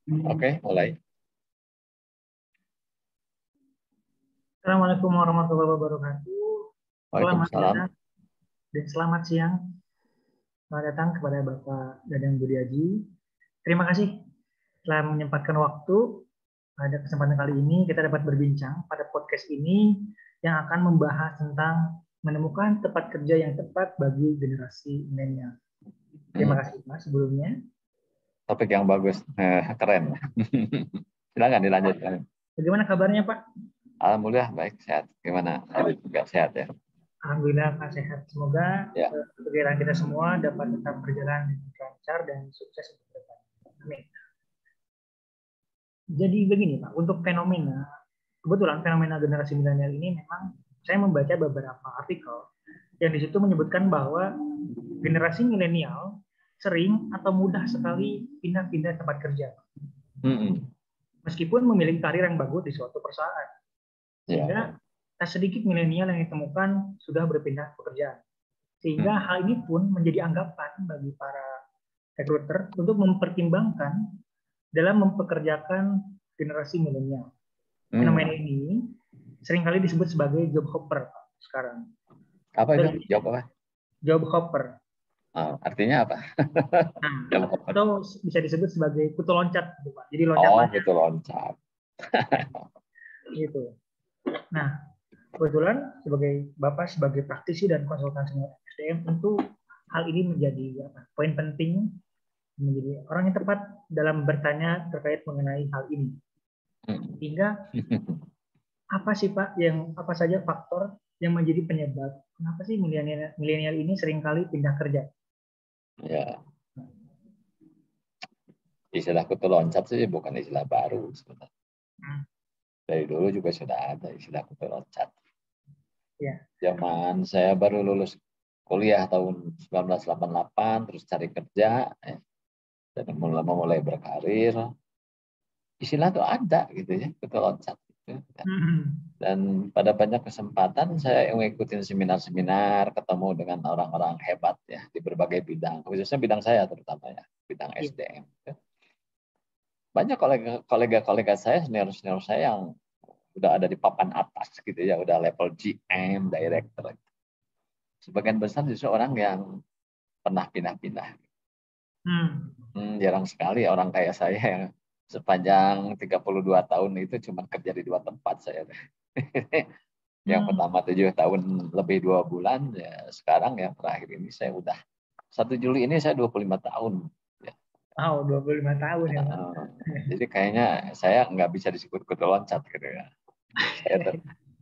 Oke, mulai. Assalamualaikum warahmatullahi wabarakatuh. Selamat Waalaikumsalam. datang dan selamat siang. Selamat datang kepada Bapak Dadang Budiaji. Terima kasih telah menyempatkan waktu. Pada kesempatan kali ini kita dapat berbincang pada podcast ini yang akan membahas tentang menemukan tempat kerja yang tepat bagi generasi milenial. Terima kasih Mas sebelumnya. Topik yang bagus, keren. Silakan dilanjutkan. Bagaimana kabarnya Pak? Alhamdulillah baik, sehat. Gimana? Juga sehat ya. Alhamdulillah Pak sehat. Semoga Ya. kegiatan kita semua dapat tetap berjalan dengan lancar dan sukses untuk depan. Amin. Jadi begini Pak, untuk kebetulan fenomena generasi milenial ini memang saya membaca beberapa artikel yang di situ menyebutkan bahwa generasi milenial sering atau mudah sekali pindah-pindah tempat kerja. Meskipun memiliki karir yang bagus di suatu perusahaan. Sehingga tak sedikit milenial yang ditemukan sudah berpindah pekerjaan. Sehingga hal ini pun menjadi anggapan bagi para recruiter untuk mempertimbangkan dalam mempekerjakan generasi milenial. Fenomena ini seringkali disebut sebagai job hopper sekarang. Apa itu? Job apa? Job hopper. Artinya apa? Nah, atau bisa disebut sebagai kutu loncat, gitu, Pak. Jadi loncat-loncat. Kutu loncat. Gitu. Nah, kebetulan sebagai praktisi dan konsultan senior SDM, tentu hal ini menjadi poin penting, menjadi orang yang tepat dalam bertanya terkait mengenai hal ini. Sehingga apa sih Pak, apa saja faktor yang menjadi penyebab kenapa sih milenial ini seringkali pindah kerja? Ya. Istilah kutu loncat sih bukan istilah baru sebenarnya. Dari dulu juga sudah ada istilah kutu loncat. Ya. Zaman saya baru lulus kuliah tahun 1988, terus cari kerja, dan mulai berkarir. Istilah itu ada gitu ya, kutu loncat. Gitu. Dan pada banyak kesempatan saya ngikutin seminar-seminar, ketemu dengan orang-orang hebat ya di berbagai bidang, khususnya bidang saya terutama ya, bidang SDM. Banyak kolega-kolega saya, senior-senior saya yang udah ada di papan atas gitu ya, udah level GM, director. Sebagian besar justru orang yang pernah pindah-pindah. Jarang sekali orang kayak saya yang sepanjang 32 tahun itu cuma kerja di 2 tempat saya. Yang pertama 7 tahun lebih 2 bulan, ya sekarang yang terakhir ini saya udah 1 Juli ini saya 25 tahun. Ya. 25 tahun ya Pak. Jadi kayaknya saya nggak bisa disebut kutu loncat gitu ya. Saya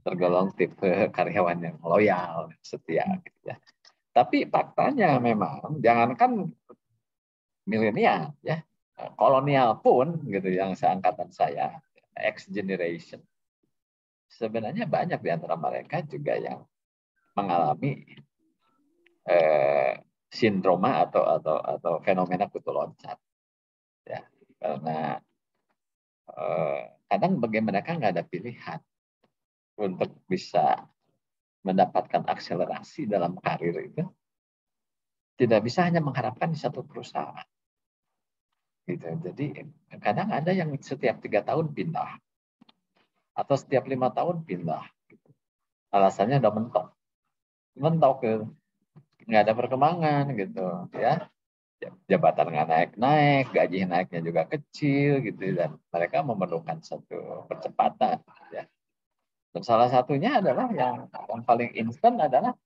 tergolong tipe karyawan yang loyal, setia gitu ya. Tapi faktanya memang jangankan milenial ya, kolonial pun gitu yang seangkatan saya, X generation. Sebenarnya banyak di antara mereka juga yang mengalami sindroma atau fenomena kutu loncat. Ya, karena kadang bagi mereka nggak ada pilihan untuk bisa mendapatkan akselerasi dalam karir itu. Tidak bisa hanya mengharapkan di satu perusahaan. Gitu. Jadi kadang ada yang setiap 3 tahun pindah atau setiap 5 tahun pindah. Gitu. Alasannya udah mentok nggak ada perkembangan gitu ya. Jabatan nggak naik-naik, gaji naiknya juga kecil gitu, dan mereka memerlukan satu percepatan ya. Dan salah satunya adalah yang paling instan adalah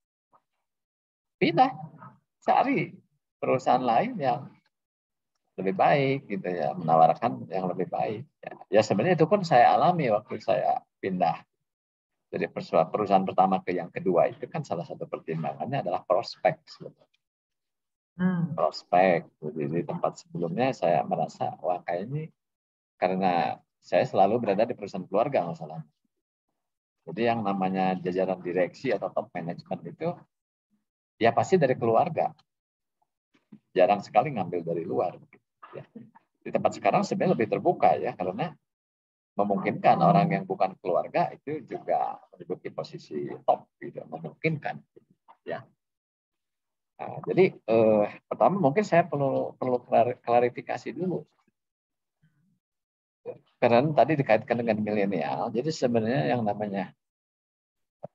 pindah, cari perusahaan lain yang lebih baik gitu ya, menawarkan yang lebih baik. Ya sebenarnya itu pun saya alami waktu saya pindah dari perusahaan pertama ke yang kedua, itu kan salah satu pertimbangannya adalah prospek sebetulnya. Prospek. Jadi di tempat sebelumnya saya merasa wah kayak ini, karena saya selalu berada di perusahaan keluarga masalah. Jadi yang namanya jajaran direksi atau top management itu ya pasti dari keluarga. Jarang sekali ngambil dari luar. Ya. Di tempat sekarang sebenarnya lebih terbuka ya, karena memungkinkan orang yang bukan keluarga itu juga menduduki posisi top gitu, memungkinkan ya. Nah, jadi pertama mungkin saya perlu klarifikasi dulu. Karena tadi dikaitkan dengan milenial, jadi sebenarnya yang namanya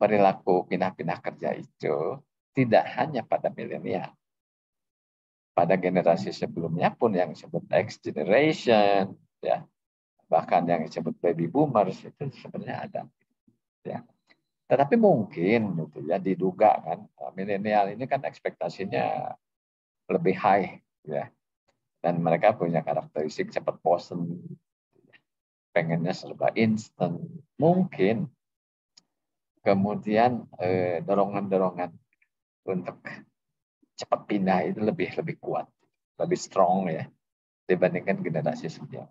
perilaku pindah-pindah kerja itu tidak hanya pada milenial. Pada generasi sebelumnya pun yang disebut X generation, ya, bahkan yang disebut baby boomers itu sebenarnya ada. Ya. Tetapi mungkin gitu ya diduga kan milenial ini kan ekspektasinya lebih high, ya, dan mereka punya karakteristik cepat bosen, pengennya serba instan. Mungkin kemudian dorongan-dorongan untuk cepat pindah itu lebih kuat, lebih strong ya dibandingkan generasi sebelumnya.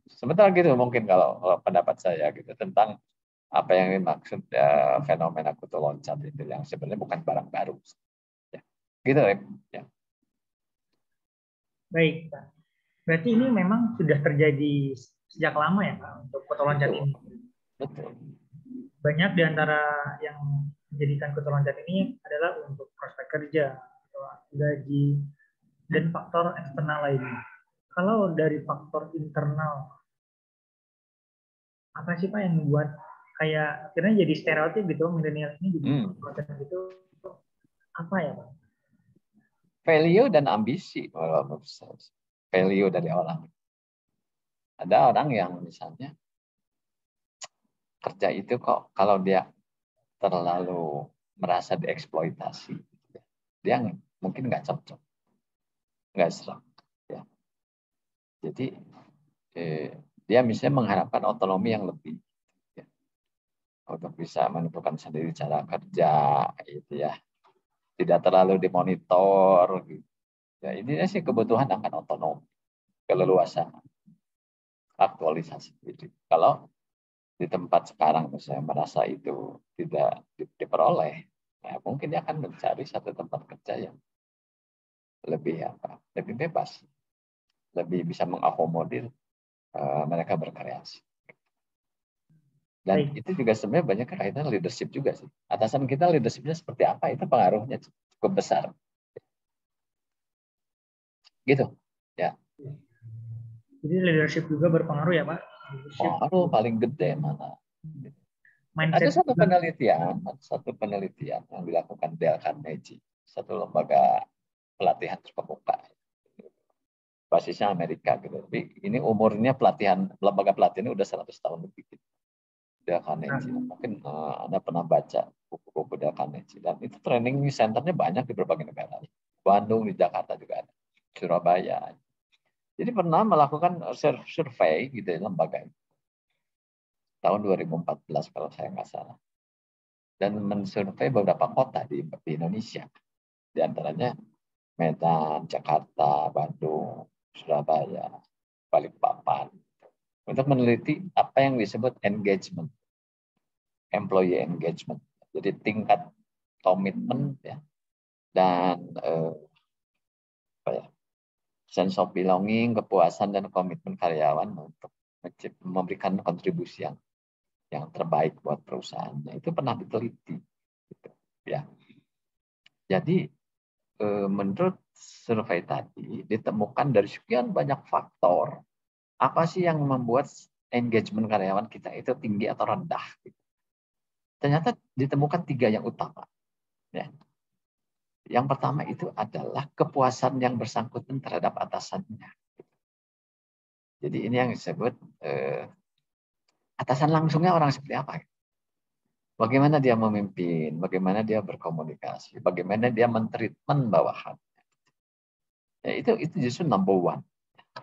Sementara gitu mungkin kalau pendapat saya gitu tentang apa yang dimaksud fenomena kutu loncat itu yang sebenarnya bukan barang baru. Ya. Gitu ya. Baik, Pak. Berarti ini memang sudah terjadi sejak lama ya, Pak, untuk kutu loncat ini. Betul. Banyak di antara yang menjadikan kutu loncat ini adalah untuk prospek kerja, atau gaji, dan faktor eksternal lainnya. Kalau dari faktor internal, apa sih Pak yang membuat kayak akhirnya jadi stereotip gitu, milenial ini jadi loncat gitu, apa ya Pak? Value dan ambisi, value dari orang. Ada orang yang misalnya kerja itu kok kalau dia terlalu merasa dieksploitasi, dia mungkin nggak cocok, nggak serap. Ya. Jadi dia misalnya mengharapkan otonomi yang lebih, ya, untuk bisa menentukan sendiri cara kerja, gitu ya, tidak terlalu dimonitor. Gitu. Ya, ini sih kebutuhan akan otonomi, keleluasaan, aktualisasi. Gitu. Kalau di tempat sekarang misalnya merasa itu tidak diperoleh, nah mungkin dia akan mencari satu tempat kerja yang lebih bebas, lebih bisa mengakomodir mereka berkreasi. Dan Baik. itu juga sebenarnya banyak kaitan leadership juga sih. Atasan kita leadershipnya seperti apa, itu pengaruhnya cukup besar. Gitu. Ya. Jadi leadership juga berpengaruh ya Pak? Pengaruh paling gede mana. Mindset Ada juga. satu penelitian yang dilakukan Dale Carnegie, satu lembaga pelatihan terkemuka. Basisnya Amerika gitu. Tapi ini umurnya lembaga pelatihan ini udah 100 tahun lebih. Gitu. Dale Carnegie. Mungkin Anda pernah baca buku-buku Dale Carnegie. Dan itu training centernya banyak di berbagai negara. Bandung, di Jakarta juga ada. Surabaya. Jadi pernah melakukan survei gitu ya, lembaga ini. Tahun 2014 kalau saya nggak salah. Dan mensurvei beberapa kota di Indonesia. Di antaranya Medan, Jakarta, Bandung, Surabaya, Balikpapan. Untuk meneliti apa yang disebut engagement, employee engagement. Jadi tingkat komitmen ya, dan sense of belonging, kepuasan dan komitmen karyawan untuk memberikan kontribusi yang terbaik buat perusahaannya. Itu pernah diteliti. Gitu, ya. Jadi menurut survei tadi ditemukan dari sekian banyak faktor apa sih yang membuat engagement karyawan kita itu tinggi atau rendah. Ternyata ditemukan 3 yang utama. Ya. Yang pertama itu adalah kepuasan yang bersangkutan terhadap atasannya. Jadi ini yang disebut atasan langsungnya orang seperti apa. Bagaimana dia memimpin, bagaimana dia berkomunikasi, bagaimana dia mentreatment bawahan. Ya, itu justru number one,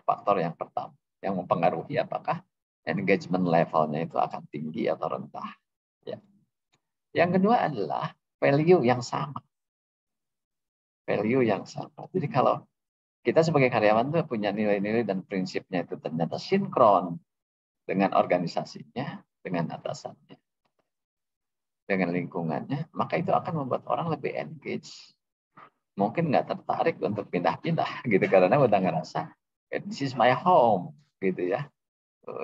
faktor yang pertama yang mempengaruhi apakah engagement levelnya itu akan tinggi atau rendah. Ya. Yang kedua adalah value yang sama. Value yang sama. Jadi kalau kita sebagai karyawan tuh punya nilai-nilai dan prinsipnya itu ternyata sinkron dengan organisasinya, dengan atasannya, dengan lingkungannya, maka itu akan membuat orang lebih engage. Mungkin nggak tertarik untuk pindah-pindah gitu karena udah ngerasa this is my home gitu ya.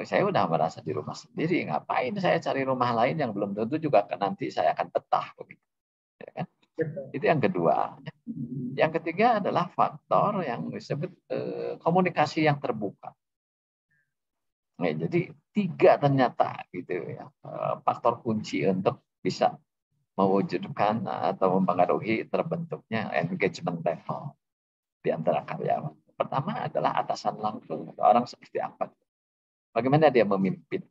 Saya udah merasa di rumah sendiri, ngapain saya cari rumah lain yang belum tentu juga nanti saya akan betah begitu. Ya kan? Itu yang kedua. Yang ketiga adalah faktor yang disebut komunikasi yang terbuka. Nah, jadi 3 ternyata gitu ya faktor kunci untuk bisa mewujudkan atau mempengaruhi terbentuknya engagement level di antara karyawan. Pertama adalah atasan langsung, orang seperti apa. Bagaimana dia memimpin,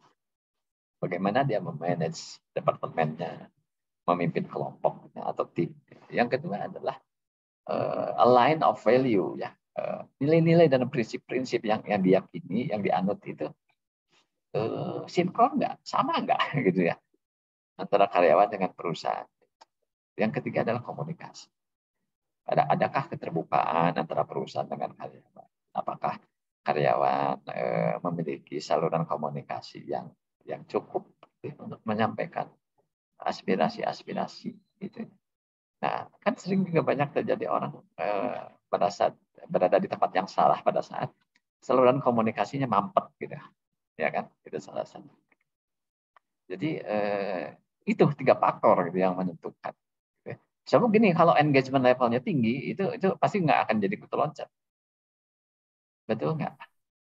bagaimana dia memanage departemennya, memimpin kelompoknya atau tim. Yang kedua adalah a line of value, ya, nilai-nilai dan prinsip-prinsip yang diyakini, yang dianut itu sinkron nggak, sama nggak gitu ya antara karyawan dengan perusahaan. Yang ketiga adalah komunikasi. Adakah keterbukaan antara perusahaan dengan karyawan? Apakah karyawan memiliki saluran komunikasi yang cukup untuk menyampaikan aspirasi-aspirasi gitu. Nah, kan sering juga banyak terjadi orang merasa berada di tempat yang salah pada saat saluran komunikasinya mampet gitu. Ya kan? Itu salah satu. Jadi itu 3 faktor gitu yang menentukan. Sama gini, kalau engagement levelnya tinggi, itu pasti nggak akan jadi kutu loncat. Betul nggak?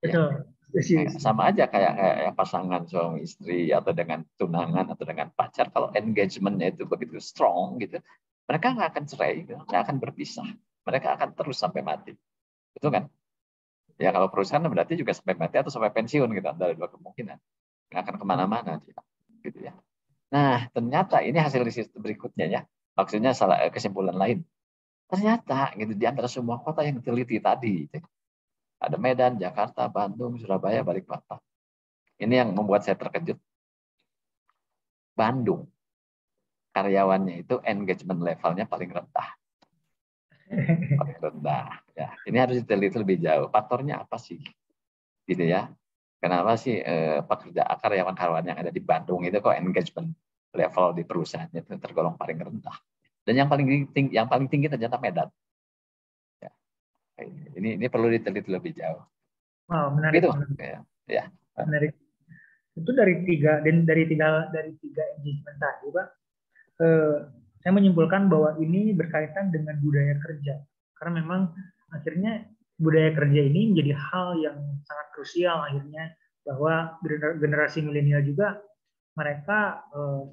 Betul. Ya. Sama aja kayak pasangan suami istri atau dengan tunangan atau dengan pacar, kalau engagementnya itu begitu strong gitu, mereka nggak akan cerai, gitu. Nggak akan berpisah. Mereka akan terus sampai mati. Betul kan? Ya kalau perusahaan berarti juga sampai mati atau sampai pensiun gitu, dari 2 kemungkinan. Nggak akan kemana-mana gitu ya. Nah, ternyata ini hasil riset berikutnya ya. Maksudnya kesimpulan lain. Ternyata gitu di antara semua kota yang diteliti tadi, gitu, ada Medan, Jakarta, Bandung, Surabaya, Balikpapan. Ini yang membuat saya terkejut. Bandung, karyawannya itu engagement levelnya paling rendah. Paling rendah. Ya, ini harus diteliti lebih jauh. Faktornya apa sih? Gitu ya. Kenapa sih karyawan-karyawan yang ada di Bandung itu kok engagement level di perusahaannya itu tergolong paling rendah? Dan yang paling tinggi ternyata Medan. Ya. Ini perlu diteliti lebih jauh. Wow, menarik. Gitu. Menarik. Ya. Menarik. Itu dari tiga engagement tadi, Pak. Saya menyimpulkan bahwa ini berkaitan dengan budaya kerja. Karena memang akhirnya budaya kerja ini menjadi hal yang sangat krusial akhirnya, bahwa generasi milenial juga mereka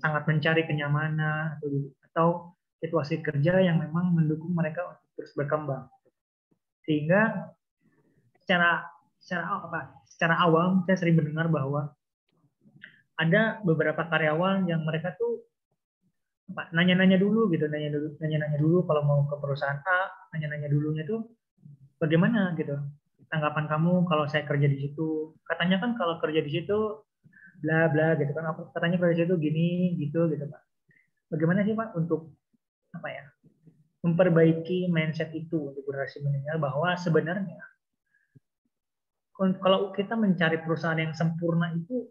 sangat mencari kenyamanan atau situasi kerja yang memang mendukung mereka untuk terus berkembang. Sehingga secara awam saya sering mendengar bahwa ada beberapa karyawan yang mereka tuh nanya-nanya dulu gitu, nanya-nanya dulu kalau mau ke perusahaan A, nanya-nanya dulunya tuh bagaimana gitu tanggapan kamu kalau saya kerja di situ. Katanya kan kalau kerja di situ bla bla gitu kan, katanya kerja di situ gini gitu Pak. Bagaimana sih Pak untuk memperbaiki mindset itu untuk generasi milenial, bahwa sebenarnya kalau kita mencari perusahaan yang sempurna itu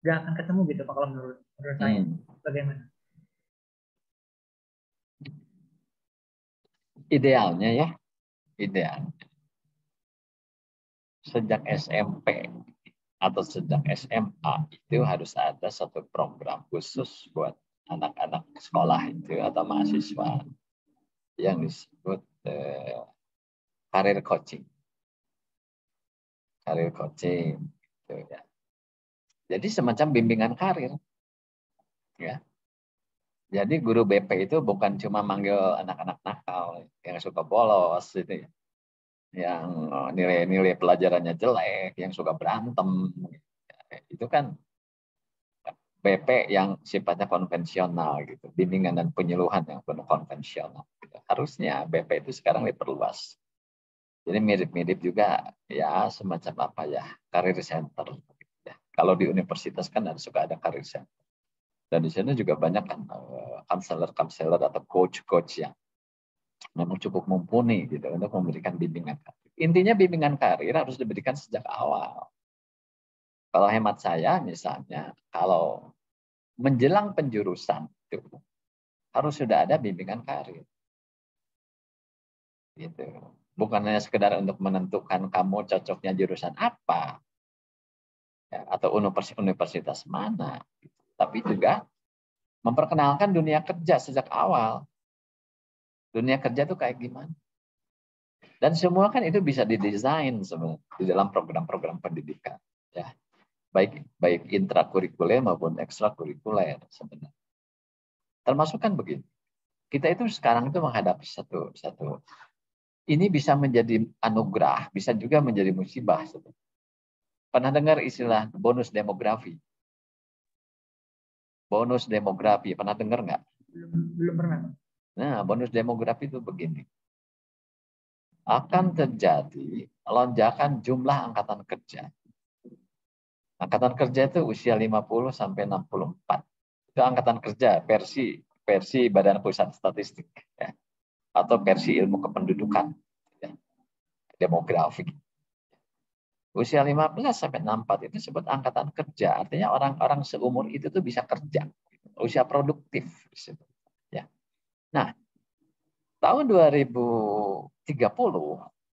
gak akan ketemu gitu Pak, kalau menurut saya. Bagaimana? Idealnya ya, ideal. Sejak SMP atau sejak SMA itu harus ada satu program khusus buat anak-anak sekolah itu atau mahasiswa yang disebut karir coaching. Karir coaching. Gitu ya. Jadi semacam bimbingan karir. Ya. Jadi guru BP itu bukan cuma manggil anak-anak nakal yang suka bolos gitu ya, yang nilai-nilai pelajarannya jelek, yang suka berantem. Itu kan BP yang sifatnya konvensional gitu, bimbingan dan penyuluhan yang penuh konvensional. Gitu. Harusnya BP itu sekarang diperluas. Jadi mirip-mirip juga ya semacam apa ya, career center. Ya. Kalau di universitas kan suka ada career center. Dan di sana juga banyak kan counselor atau coach yang memang cukup mumpuni gitu untuk memberikan bimbingan karir. Intinya bimbingan karir harus diberikan sejak awal. Kalau hemat saya misalnya, kalau menjelang penjurusan itu harus sudah ada bimbingan karir. Gitu. Bukan hanya sekedar untuk menentukan kamu cocoknya jurusan apa ya, atau universitas mana, gitu. Tapi juga memperkenalkan dunia kerja sejak awal. Dunia kerja itu kayak gimana? Dan semua kan itu bisa didesain sebenarnya di dalam program-program pendidikan. Ya. baik intrakurikuler maupun ekstrakurikuler sebenarnya. Termasuk kan begini, kita itu sekarang itu menghadapi satu ini bisa menjadi anugerah, bisa juga menjadi musibah. Pernah dengar istilah bonus demografi? Bonus demografi, pernah dengar nggak? Belum pernah. Nah, bonus demografi itu begini. Akan terjadi lonjakan jumlah angkatan kerja. Angkatan kerja itu usia 50 sampai 64. Itu angkatan kerja versi Badan Pusat Statistik, ya, atau versi ilmu kependudukan, ya, demografi. Usia 15 sampai 64 itu disebut angkatan kerja, artinya orang-orang seumur itu tuh bisa kerja, usia produktif. Ya. Nah, tahun 2030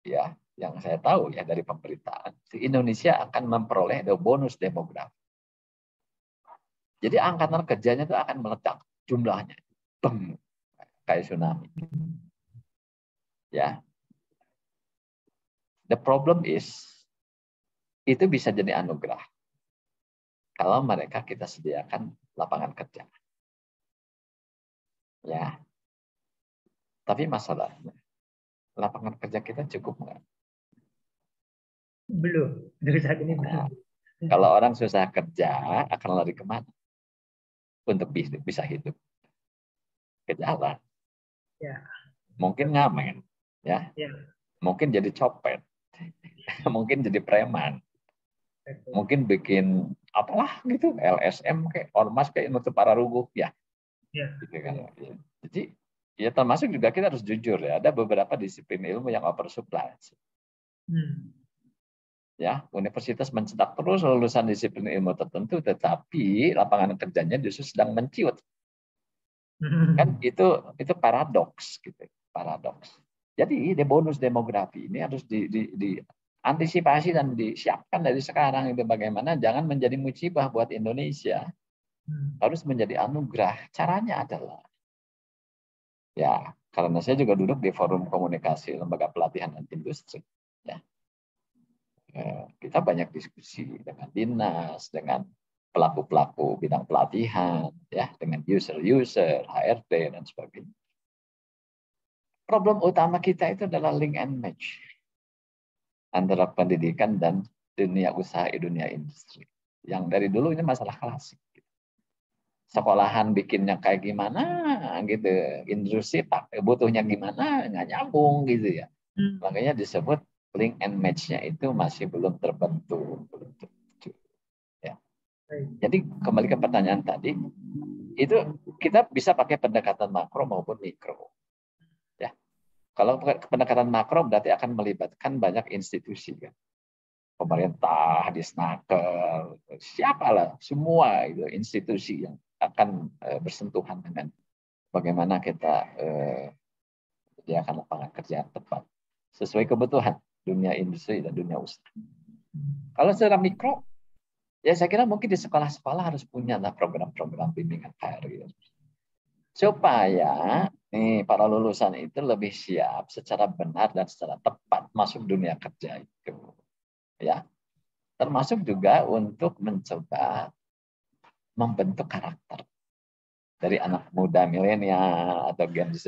ya, yang saya tahu ya dari pemberitaan, Indonesia akan memperoleh bonus demografi. Jadi angkatan kerjanya itu akan meledak jumlahnya, beng, kayak tsunami. Ya, the problem is itu bisa jadi anugerah kalau mereka kita sediakan lapangan kerja. Ya, tapi masalahnya lapangan kerja kita cukup nggak? Belum. Dari saat ini belum. Nah, kalau orang susah kerja akan lari kemana? Untuk bisa hidup ke jalan. Ya. Mungkin ngamen, ya. Ya. Mungkin jadi copet, mungkin jadi preman, mungkin bikin apalah gitu, LSM kayak ormas kayak nutup para ruguh, ya. Ya. Gitu kan. Jadi ya termasuk juga kita harus jujur ya, ada beberapa disiplin ilmu yang oversupply. Ya, universitas mencetak terus lulusan disiplin ilmu tertentu, tetapi lapangan kerjanya justru sedang menciut. Kan itu paradoks gitu, paradoks. Jadi bonus demografi ini harus diantisipasi dan disiapkan dari sekarang itu bagaimana jangan menjadi musibah buat Indonesia, harus menjadi anugerah. Caranya adalah ya karena saya juga duduk di forum komunikasi lembaga pelatihan dan industri, ya. Kita banyak diskusi dengan dinas, dengan pelaku-pelaku bidang pelatihan, ya, dengan user, HRD dan sebagainya. Problem utama kita itu adalah link and match antara pendidikan dan dunia usaha, dunia industri. Yang dari dulu ini masalah klasik. Sekolahan bikinnya kayak gimana, gitu. Industri butuhnya gimana, nggak nyambung gitu ya. Makanya disebut link and match-nya itu masih belum terbentuk. Ya. Jadi kembali ke pertanyaan tadi, itu kita bisa pakai pendekatan makro maupun mikro. Ya. Kalau pendekatan makro berarti akan melibatkan banyak institusi, kan. Pemerintah, Disnaker, siapalah, semua itu institusi yang akan bersentuhan dengan bagaimana kita menyediakan lapangan kerja yang tepat sesuai kebutuhan dunia industri dan dunia usaha. Kalau secara mikro, ya saya kira mungkin di sekolah-sekolah harus punya program-program bimbingan karir supaya para lulusan itu lebih siap secara benar dan secara tepat masuk dunia kerja itu, ya. Termasuk juga untuk mencoba membentuk karakter dari anak muda milenial atau Gen Z,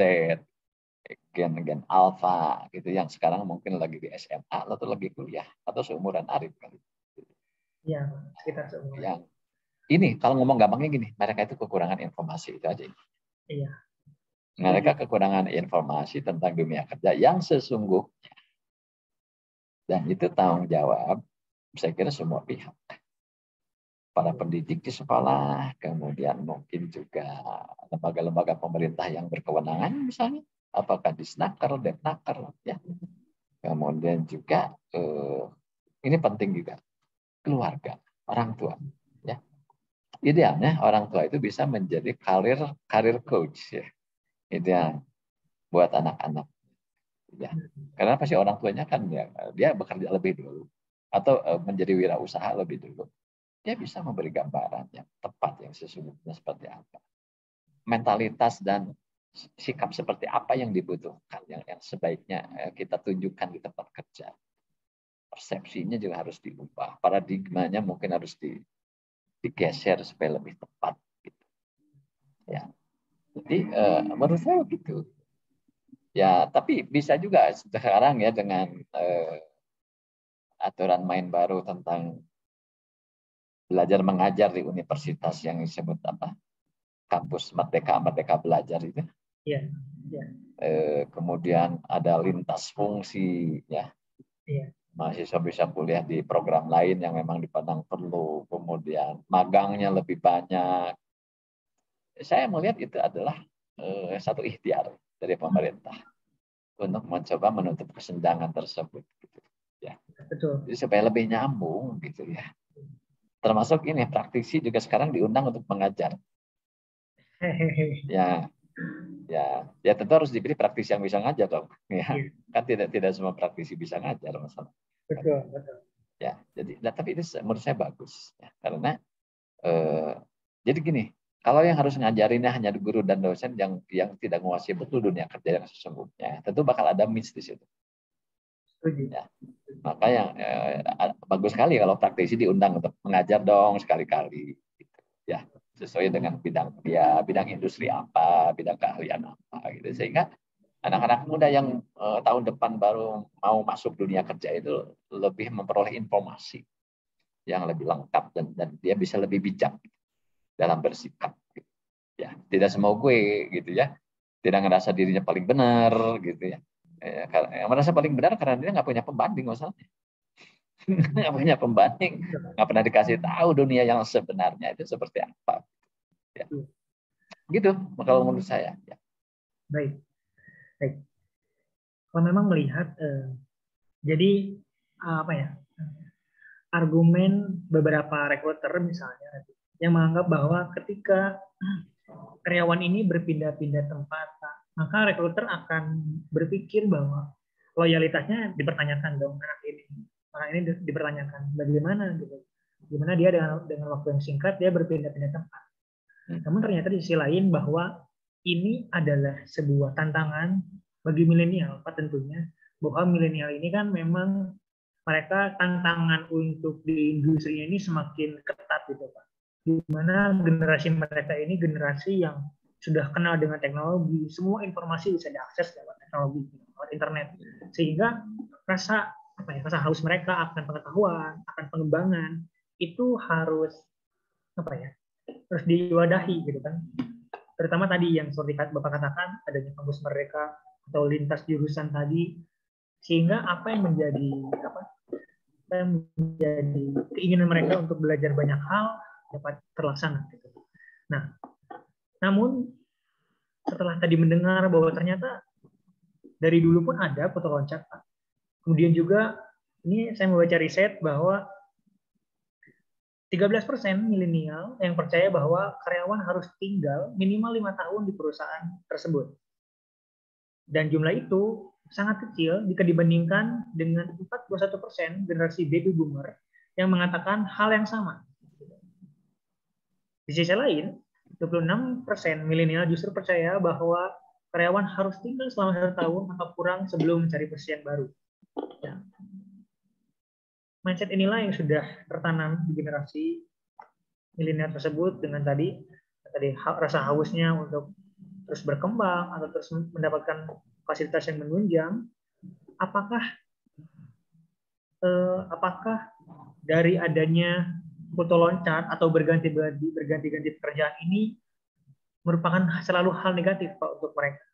gen alpha gitu yang sekarang mungkin lagi di SMA atau lagi kuliah atau seumuran Arif kali. Ya, sekitar seumuran. Yang ini kalau ngomong gampangnya gini, mereka itu kekurangan informasi itu aja. Iya. Mereka kekurangan informasi tentang dunia kerja yang sesungguhnya. Dan itu tanggung jawab, saya kira semua pihak. Para pendidik di sekolah, kemudian mungkin juga lembaga-lembaga pemerintah yang berkewenangan misalnya, apakah Disnaker, Depnaker, ya. Kemudian juga ini penting juga, keluarga, orang tua, ya. Idealnya orang tua itu bisa menjadi karir coach, ya. Ideal buat anak-anak. Ya. Karena pasti orang tuanya kan ya, dia bekerja lebih dulu atau menjadi wirausaha lebih dulu. Dia bisa memberi gambaran yang tepat yang sesungguhnya seperti apa. Mentalitas dan sikap seperti apa yang dibutuhkan yang sebaiknya kita tunjukkan di tempat kerja. persepsinya juga harus diubah, paradigmanya mungkin harus digeser supaya lebih tepat gitu. Ya. Jadi menurut saya begitu. Ya, tapi bisa juga sekarang ya dengan aturan main baru tentang belajar mengajar di universitas yang disebut apa? Kampus Merdeka Belajar itu. Iya. Iya. Kemudian ada lintas fungsi ya. Iya. Mahasiswa bisa kuliah di program lain yang memang dipandang perlu, kemudian magangnya lebih banyak. Saya melihat itu adalah satu ikhtiar dari pemerintah untuk mencoba menutup kesenjangan tersebut. Gitu. Ya. Betul. Jadi supaya lebih nyambung gitu ya. Termasuk ini praktisi juga sekarang diundang untuk mengajar. Ya, ya tentu harus dipilih praktisi yang bisa ngajar dong. Ya, kan tidak semua praktisi bisa ngajar masalah. Betul, betul. Ya, jadi tapi itu menurut saya bagus ya, karena jadi gini, kalau yang harus ngajarinnya hanya guru dan dosen yang tidak menguasai betul dunia kerja yang sesungguhnya, tentu bakal ada miss di situ. Ya. Maka yang bagus sekali kalau praktisi diundang untuk mengajar dong sekali-kali, gitu. Ya sesuai dengan bidang dia, bidang industri apa, bidang keahlian apa, gitu. Sehingga anak-anak muda yang tahun depan baru mau masuk dunia kerja itu lebih memperoleh informasi yang lebih lengkap dan dia bisa lebih bijak dalam bersikap. Gitu. Ya, tidak semau gue gitu ya, tidak ngerasa dirinya paling benar gitu ya. Yang merasa paling benar karena dia nggak punya pembanding masalahnya. Nggak punya pembanding, nggak pernah dikasih tahu dunia yang sebenarnya itu seperti apa. Ya. Gitu kalau menurut saya. Ya. Baik. Baik. Kalau memang melihat, jadi apa ya, argumen beberapa rekruter misalnya yang menganggap bahwa ketika karyawan ini berpindah-pindah tempat, maka rekruter akan berpikir bahwa loyalitasnya dipertanyakan dong, orang ini dipertanyakan bagaimana gitu, gimana dia dengan waktu yang singkat dia berpindah-pindah tempat. Namun ternyata di sisi lain bahwa ini adalah sebuah tantangan bagi milenial, Pak, tentunya bahwa milenial ini kan memang mereka tantangan untuk di industri ini semakin ketat gitu, Pak. Di mana generasi mereka ini generasi yang sudah kenal dengan teknologi, semua informasi bisa diakses lewat teknologi, lewat internet, sehingga rasa haus mereka akan pengetahuan, akan pengembangan itu harus harus diwadahi gitu kan. Terutama tadi yang seperti Bapak katakan, adanya kampus Merdeka atau lintas jurusan tadi, sehingga apa yang menjadi keinginan mereka untuk belajar banyak hal dapat terlaksana. Gitu. Nah, namun setelah tadi mendengar bahwa ternyata dari dulu pun ada foto loncat, Pak. Kemudian juga ini saya membaca riset bahwa 13% milenial yang percaya bahwa karyawan harus tinggal minimal 5 tahun di perusahaan tersebut. Dan jumlah itu sangat kecil jika dibandingkan dengan 41% generasi baby boomer yang mengatakan hal yang sama. Di sisi lain, 26% milenial justru percaya bahwa karyawan harus tinggal selama 1 tahun atau kurang sebelum mencari pekerjaan baru. Ya. Mindset inilah yang sudah tertanam di generasi milenial tersebut dengan tadi rasa hausnya untuk terus berkembang atau terus mendapatkan fasilitas yang menunjang. Apakah dari adanya foto loncat atau berganti-ganti pekerjaan ini merupakan selalu hal negatif, Pak, untuk mereka?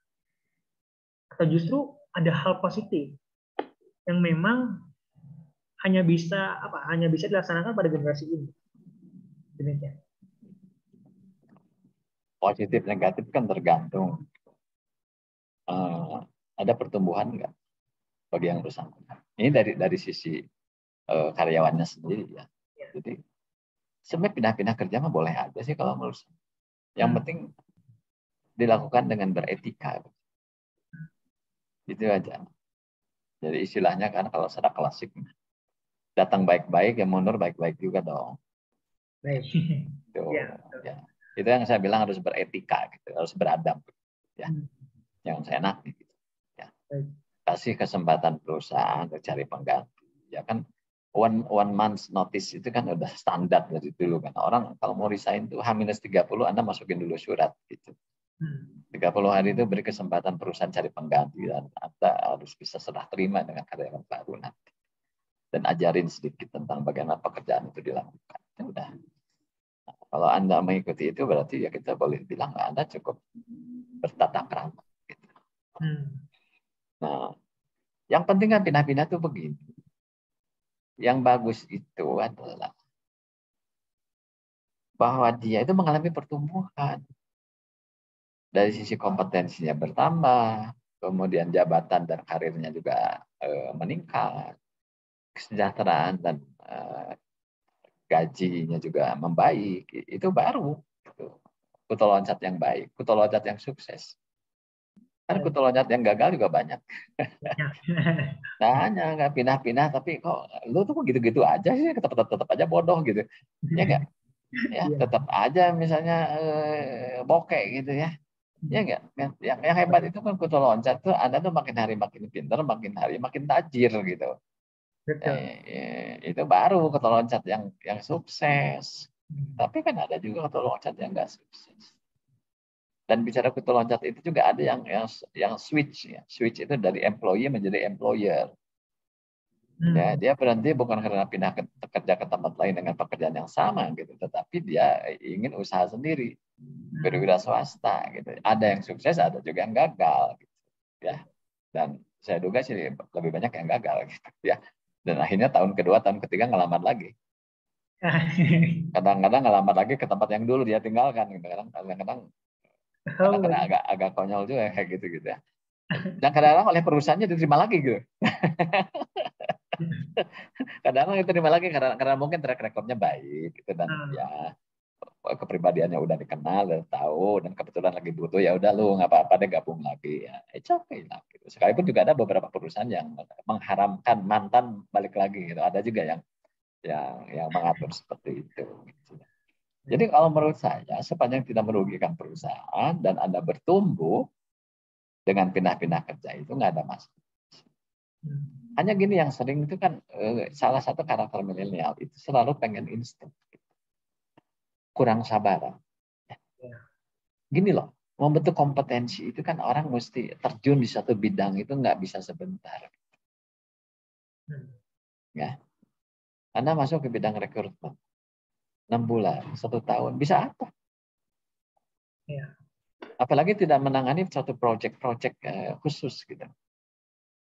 Atau justru ada hal positif yang memang hanya bisa dilaksanakan pada generasi ini? Demikian. Positif negatif kan tergantung ada pertumbuhan nggak bagi yang bersangkutan. Ini dari sisi karyawannya sendiri ya. Jadi sebenarnya pindah-pindah kerja mah boleh aja sih kalau menurut saya. Yang penting dilakukan dengan beretika. Itu aja. Jadi istilahnya kan kalau secara klasik datang baik-baik ya mundur baik-baik juga dong. Baik. Ya. Itu yang saya bilang harus beretika gitu, harus beradab ya. Yang saya enak gitu. Ya. Kasih kesempatan perusahaan untuk cari pengganti. Ya kan one month notice itu kan udah standar dari dulu kan. Orang kalau mau resign tuh H-30 Anda masukin dulu surat gitu. 30 hari itu beri kesempatan perusahaan cari pengganti dan Anda harus bisa serah terima dengan karyawan baru nanti. Dan ajarin sedikit tentang bagaimana pekerjaan itu dilakukan. Ya udah. Nah, kalau Anda mengikuti itu berarti ya kita boleh bilang Anda cukup bertata krama. Gitu. Nah, yang penting kan pindah-pindah tuh begini. Yang bagus itu adalah bahwa dia itu mengalami pertumbuhan. Dari sisi kompetensinya bertambah, kemudian jabatan dan karirnya juga meningkat, kesejahteraan dan gajinya juga membaik. Itu baru kutu loncat yang baik, kutu loncat yang sukses. Kan kutu loncat yang gagal juga banyak. Tanya nggak pindah-pindah, tapi kok lu tuh gitu-gitu aja sih, tetap aja bodoh gitu. Ya nggak? Ya tetap aja misalnya bokeh gitu ya. Ya enggak? Yang hebat itu kan kutu loncat tuh Anda tuh makin hari makin pintar, makin hari makin tajir gitu. Itu baru kutu loncat yang sukses. Tapi kan ada juga kutu loncat yang enggak sukses. Dan bicara kutu loncat itu juga ada yang switch ya. Switch itu dari employee menjadi employer. Ya, dia berhenti bukan karena pindah kerja ke tempat lain dengan pekerjaan yang sama gitu, tetapi dia ingin usaha sendiri, berwira swasta gitu. Ada yang sukses, ada juga yang gagal gitu. Ya. Dan saya duga sih lebih banyak yang gagal gitu ya. Dan akhirnya tahun kedua, tahun ketiga ngelamar lagi. Kadang-kadang ngelamar lagi ke tempat yang dulu dia tinggalkan gitu. Kadang-kadang agak konyol juga kayak gitu ya. Dan kadang-kadang oleh perusahaannya diterima lagi gitu. Kadang-kadang diterima lagi karena mungkin track record-nya baik gitu dan ya kepribadiannya udah dikenal, udah tahu, dan kebetulan lagi butuh, ya udah lu nggak apa-apa deh gabung lagi ya, it's okay lah gitu. Sekalipun juga ada beberapa perusahaan yang mengharamkan mantan balik lagi gitu, ada juga yang mengatur seperti itu. Gitu. Jadi kalau menurut saya sepanjang tidak merugikan perusahaan dan Anda bertumbuh dengan pindah-pindah kerja itu nggak ada masalah. Hanya gini yang sering itu kan salah satu karakter milenial itu selalu pengen instan, kurang sabaran. Gini loh, membentuk kompetensi itu kan orang mesti terjun di satu bidang itu nggak bisa sebentar. Ya, Anda masuk ke bidang rekrutmen 6 bulan, 1 tahun, bisa apa? Ya. Apalagi tidak menangani satu proyek-proyek khusus gitu,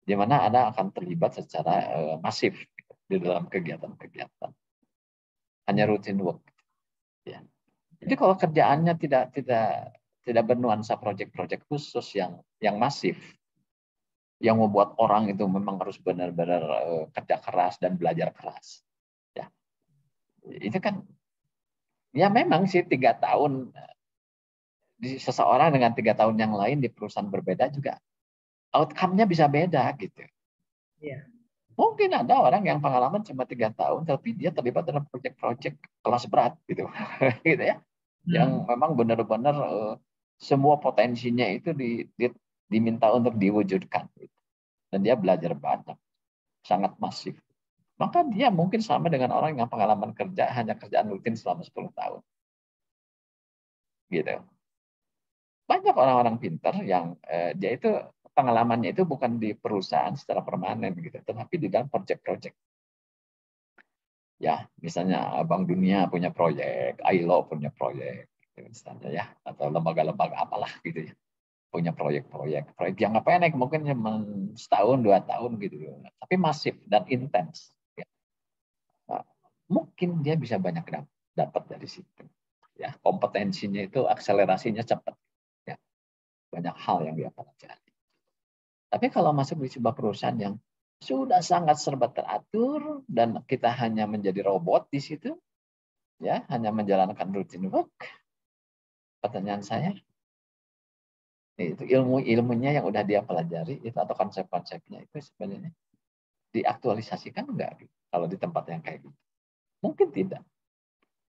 di mana Anda akan terlibat secara masif gitu, di dalam kegiatan-kegiatan, hanya rutin work. Ya. Jadi kalau kerjaannya tidak bernuansa proyek-proyek khusus yang masif, yang membuat orang itu memang harus benar-benar kerja keras dan belajar keras. Ya, itu kan, ya memang sih 3 tahun di seseorang dengan 3 tahun yang lain di perusahaan berbeda juga outcome-nya bisa beda gitu. Ya. Mungkin ada orang yang pengalaman cuma 3 tahun, tapi dia terlibat dalam proyek-proyek kelas berat gitu, gitu ya, yang memang benar-benar semua potensinya itu diminta untuk diwujudkan, gitu. Dan dia belajar banyak, sangat masif. Maka dia mungkin sama dengan orang yang pengalaman kerja hanya kerjaan rutin selama 10 tahun. Gitu. Banyak orang-orang pintar yang dia itu pengalamannya itu bukan di perusahaan secara permanen gitu, tetapi di dalam proyek-proyek. Ya, misalnya Bank Dunia punya proyek, ILO punya proyek, gitu, misalnya ya, atau lembaga-lembaga apalah gitu ya, punya proyek-proyek yang pendek mungkin cuma setahun 2 tahun gitu, tapi masif dan intens. Ya. Nah, mungkin dia bisa banyak dapat dari situ. Ya, kompetensinya itu akselerasinya cepat. Ya, banyak hal yang dia pelajari. Tapi kalau masuk di sebuah perusahaan yang sudah sangat serba teratur dan kita hanya menjadi robot di situ, ya hanya menjalankan rutin work, pertanyaan saya, itu ilmunya yang udah dia pelajari itu atau konsep-konsepnya itu sebenarnya diaktualisasikan enggak kalau di tempat yang kayak gitu? Mungkin tidak.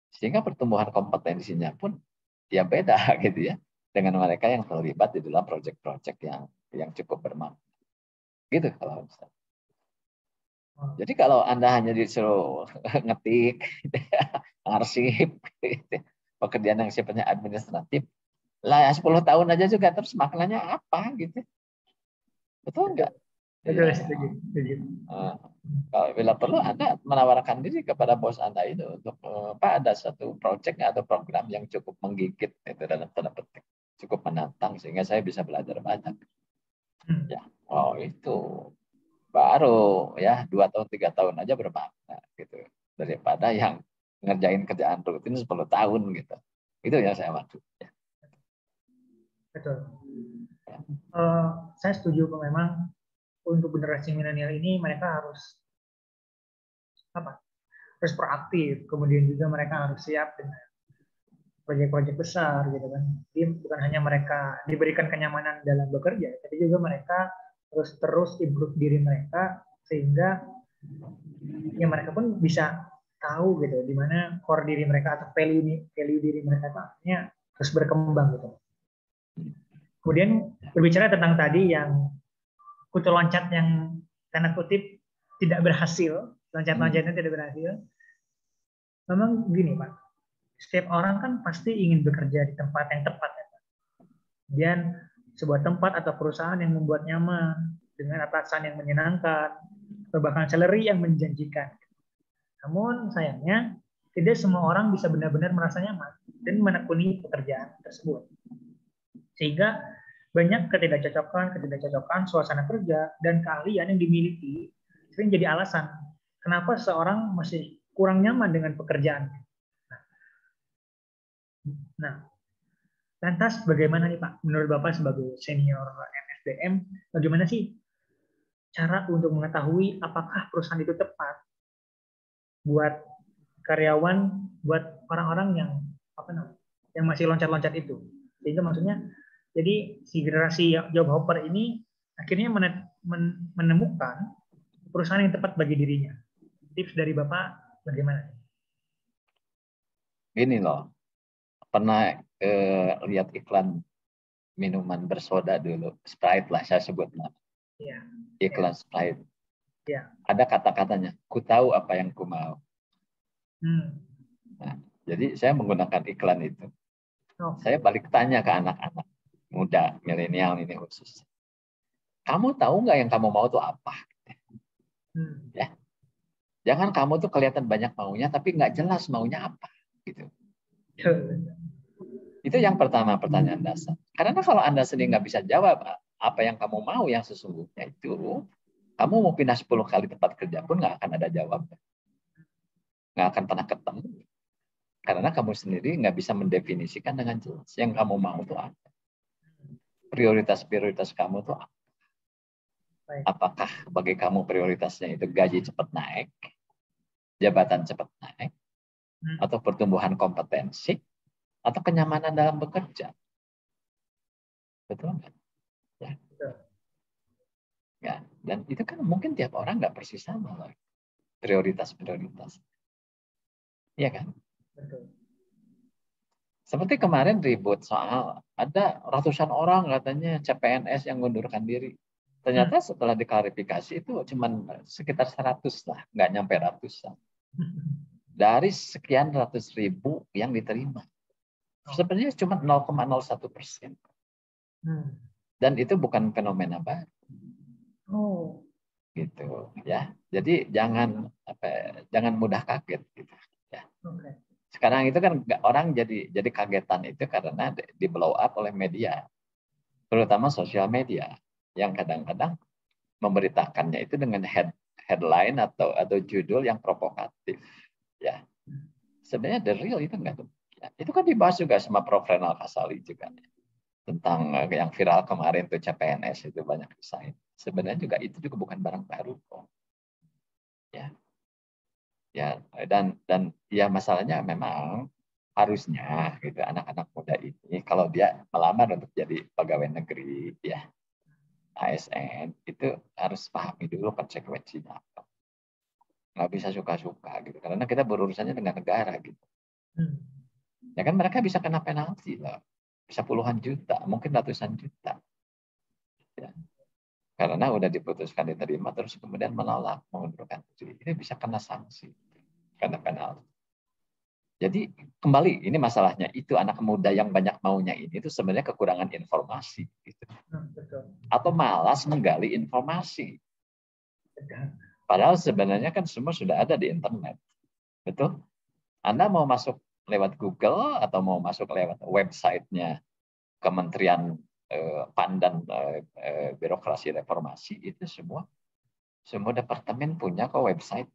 Sehingga pertumbuhan kompetensinya pun ya beda gitu ya dengan mereka yang terlibat di dalam proyek-proyek yang cukup bermakna. Gitu kalau misalnya. Oh, Jadi kalau Anda hanya disuruh ngetik, arsip, pekerjaan yang sifatnya administratif, lah 10 tahun aja juga terus maknanya apa gitu. Betul betul. nggak? Betul, Iya. setuju. Setuju. Eh, Kalau bila perlu Anda menawarkan diri kepada bos Anda itu untuk Pak, ada satu proyek atau program yang cukup menggigit itu dalam tanda petik, cukup menantang sehingga saya bisa belajar banyak. Hmm. Ya, oh itu baru ya 2 tahun 3 tahun aja bermakna gitu daripada yang ngerjain kerjaan rutin 10 tahun gitu. Itu yang saya maksud. Ya. Betul. Saya setuju bahwa memang untuk generasi milenial ini mereka harus apa? Harus proaktif. Kemudian juga mereka harus siap dengan proyek-proyek besar gitu kan. Jadi bukan hanya mereka diberikan kenyamanan dalam bekerja, tapi juga mereka harus terus improve diri mereka sehingga ya mereka pun bisa tahu gitu di mana core diri mereka atau value diri mereka itu akhirnya terus berkembang gitu. Kemudian berbicara tentang tadi yang kutu loncat yang tanda kutip tidak berhasil, loncat-loncatnya tidak berhasil. Memang gini Pak, setiap orang kan pasti ingin bekerja di tempat yang tepat ya Pak. Dan sebuah tempat atau perusahaan yang membuat nyaman dengan atasan yang menyenangkan atau bahkan salary yang menjanjikan. Namun sayangnya tidak semua orang bisa benar-benar merasa nyaman dan menekuni pekerjaan tersebut. Sehingga banyak ketidakcocokan suasana kerja dan keahlian yang dimiliki sering jadi alasan kenapa seseorang masih kurang nyaman dengan pekerjaan. Nah, lantas bagaimana nih Pak, menurut Bapak sebagai senior NSDM, bagaimana sih cara untuk mengetahui apakah perusahaan itu tepat buat karyawan, buat orang-orang yang apa namanya, yang masih loncat-loncat itu. Sehingga maksudnya, jadi si generasi job hopper ini akhirnya menemukan perusahaan yang tepat bagi dirinya. Tips dari Bapak bagaimana? Gini loh, pernah lihat iklan minuman bersoda dulu, Sprite lah saya sebut nama. Ya, Iklan Sprite. ya. Ada kata-katanya, ku tahu apa yang ku mau. Nah, jadi saya menggunakan iklan itu. Saya Oke. balik tanya ke anak-anak muda, milenial ini khusus. Kamu tahu nggak yang kamu mau itu apa? Ya, jangan kamu tuh kelihatan banyak maunya, tapi nggak jelas maunya apa. Gitu. Itu yang pertama, pertanyaan dasar. Karena kalau Anda sendiri nggak bisa jawab apa yang kamu mau yang sesungguhnya itu, kamu mau pindah 10 kali tempat kerja pun nggak akan ada jawabnya. Nggak akan pernah ketemu. Karena kamu sendiri nggak bisa mendefinisikan dengan jelas yang kamu mau itu apa. Prioritas-prioritas kamu itu apa. Apakah bagi kamu prioritasnya itu gaji cepat naik, jabatan cepat naik, atau pertumbuhan kompetensi, atau kenyamanan dalam bekerja. Betul nggak? Ya. Ya. Dan itu kan mungkin tiap orang nggak persis sama loh. Prioritas-prioritas. Iya kan? Betul. Seperti kemarin ribut soal ada ratusan orang katanya CPNS yang mengundurkan diri. Ternyata setelah diklarifikasi itu cuma sekitar 100 lah, nggak nyampe ratusan. Dari sekian ratus ribu yang diterima. Sebenarnya cuma 0,01%. Dan itu bukan fenomena baru. Oh. Gitu ya. Jadi jangan mudah kaget gitu ya. Okay. Sekarang itu kan orang jadi kagetan itu karena di blow up oleh media, terutama sosial media yang kadang-kadang memberitakannya itu dengan headline atau judul yang provokatif ya. Sebenarnya the real itu enggak tuh. Ya, itu kan dibahas juga sama Prof. Renal Kasali juga tentang yang viral kemarin tuh CPNS itu banyak desain. Sebenarnya juga itu juga bukan barang baru kok. Ya. Ya, dan ya masalahnya memang harusnya gitu anak-anak muda ini kalau dia melamar untuk jadi pegawai negeri ya ASN itu harus pahami dulu konsekuensinya apa. Nggak bisa suka-suka gitu karena kita berurusannya dengan negara gitu. Ya kan mereka bisa kena penalti lah. Bisa puluhan juta, mungkin ratusan juta. Ya. Karena udah diputuskan diterima, terus kemudian menolak, mengundurkan diri. Ini bisa kena sanksi, kena penalti. Jadi kembali, ini masalahnya. Itu anak muda yang banyak maunya ini, itu sebenarnya kekurangan informasi. Gitu. Atau malas menggali informasi. Padahal sebenarnya kan semua sudah ada di internet. Betul? Anda mau masuk lewat Google atau mau masuk lewat websitenya Kementerian PAN dan Birokrasi Reformasi, itu semua departemen punya kok website.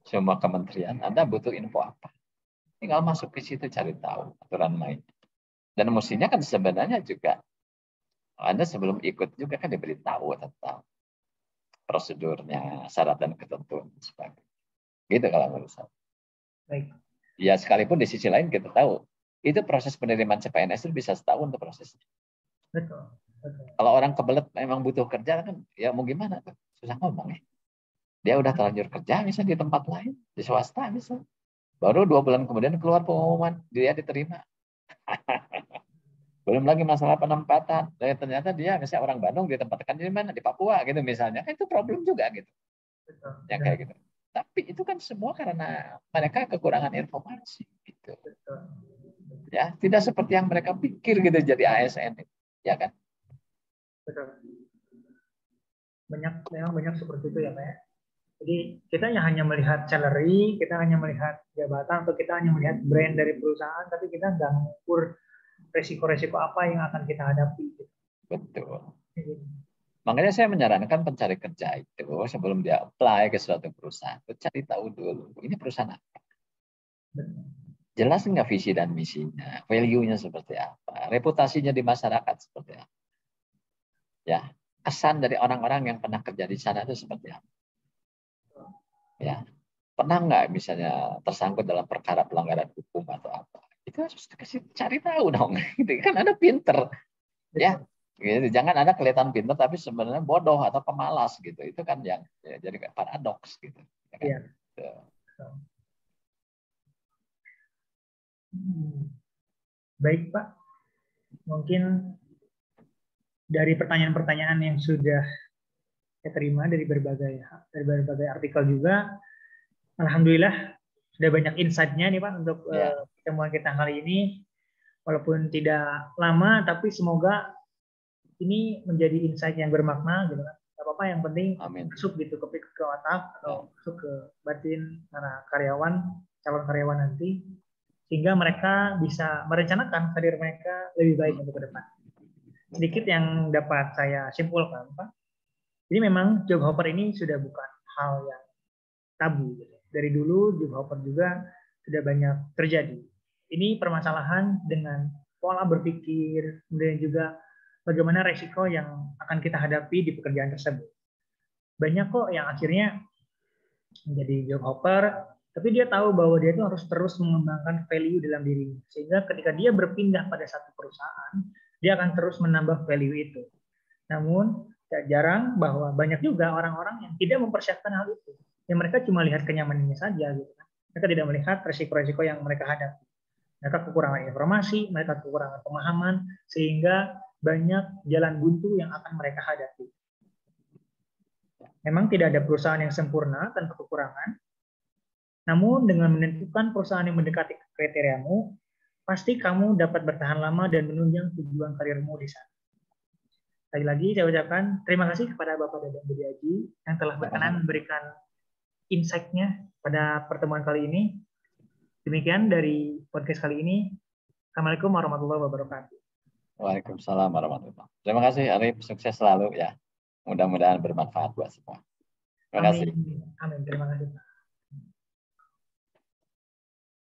Semua kementerian, Anda butuh info apa? Tinggal masuk ke situ cari tahu aturan main. Dan mestinya kan sebenarnya juga Anda sebelum ikut juga kan diberitahu tentang prosedurnya, syarat dan ketentuan sebagainya. Gitu kalau menurut saya. Baik. Ya sekalipun di sisi lain kita tahu itu proses penerimaan CPNS itu bisa setahun tuh prosesnya. Betul. Betul. Kalau orang kebelet memang butuh kerja kan ya mau gimana tuh, susah ngomong ya. Dia udah terlanjur kerja misalnya di tempat lain, di swasta misalnya. Baru 2 bulan kemudian keluar pengumuman dia diterima. Belum lagi masalah penempatan. Dan ternyata dia misalnya orang Bandung ditempatkan di mana? Di Papua gitu misalnya. Kan itu problem juga gitu. Betul. Ya kayak gitu. Tapi itu kan semua karena mereka kekurangan informasi gitu. Betul. Ya, tidak seperti yang mereka pikir gitu jadi ASN. Ya kan? Betul. Memang banyak seperti itu ya, Pak. Jadi kita hanya melihat salary, kita hanya melihat jabatan, atau kita hanya melihat brand dari perusahaan, tapi kita nggak mengukur resiko-resiko apa yang akan kita hadapi. Betul. Makanya saya menyarankan pencari kerja itu sebelum dia apply ke suatu perusahaan, cari tahu dulu ini perusahaan apa. Jelas nggak visi dan misinya, value-nya seperti apa, reputasinya di masyarakat seperti apa. Ya, kesan dari orang-orang yang pernah kerja di sana itu seperti apa. Ya, pernah nggak misalnya tersangkut dalam perkara pelanggaran hukum atau apa? Itu harus cari tahu dong. Gitu kan ada pinter, ya. Gitu. Jangan ada kelihatan pinter tapi sebenarnya bodoh atau pemalas gitu. Itu kan yang ya, jadi kayak paradoks gitu. Ya kan? Iya. Gitu. Baik Pak, mungkin dari pertanyaan-pertanyaan yang sudah saya terima dari berbagai artikel juga, alhamdulillah sudah banyak insight-nya nih Pak untuk pertemuan kita kali ini. Walaupun tidak lama, tapi semoga ini menjadi insight yang bermakna gitu kan. Gak apa-apa, yang penting masuk gitu ke otak atau masuk ke batin para karyawan, calon karyawan nanti, sehingga mereka bisa merencanakan karir mereka lebih baik untuk ke depan. Sedikit yang dapat saya simpulkan, Pak. Jadi memang job hopper ini sudah bukan hal yang tabu. Gitu. Dari dulu job hopper juga sudah banyak terjadi. Ini permasalahan dengan pola berpikir, kemudian juga bagaimana resiko yang akan kita hadapi di pekerjaan tersebut. Banyak kok yang akhirnya menjadi job hopper, tapi dia tahu bahwa dia itu harus terus mengembangkan value dalam dirinya. Sehingga ketika dia berpindah pada satu perusahaan, dia akan terus menambah value itu. Namun, jarang bahwa banyak juga orang-orang yang tidak mempersiapkan hal itu. Yang mereka cuma lihat kenyamanannya saja. Gitu. Mereka tidak melihat resiko-resiko yang mereka hadapi. Mereka kekurangan informasi, mereka kekurangan pemahaman, sehingga banyak jalan buntu yang akan mereka hadapi. Memang tidak ada perusahaan yang sempurna tanpa kekurangan, namun dengan menentukan perusahaan yang mendekati kriteriamu, pasti kamu dapat bertahan lama dan menunjang tujuan karirmu di sana. Sekali lagi saya ucapkan terima kasih kepada Bapak Dadang Budiaji yang telah berkenan memberikan insight-nya pada pertemuan kali ini. Demikian dari podcast kali ini. Assalamualaikum warahmatullahi wabarakatuh. Waalaikumsalam warahmatullahi wabarakatuh. Terima kasih Arif, sukses selalu ya. Mudah-mudahan bermanfaat buat semua. Terima kasih. Amin. Terima kasih.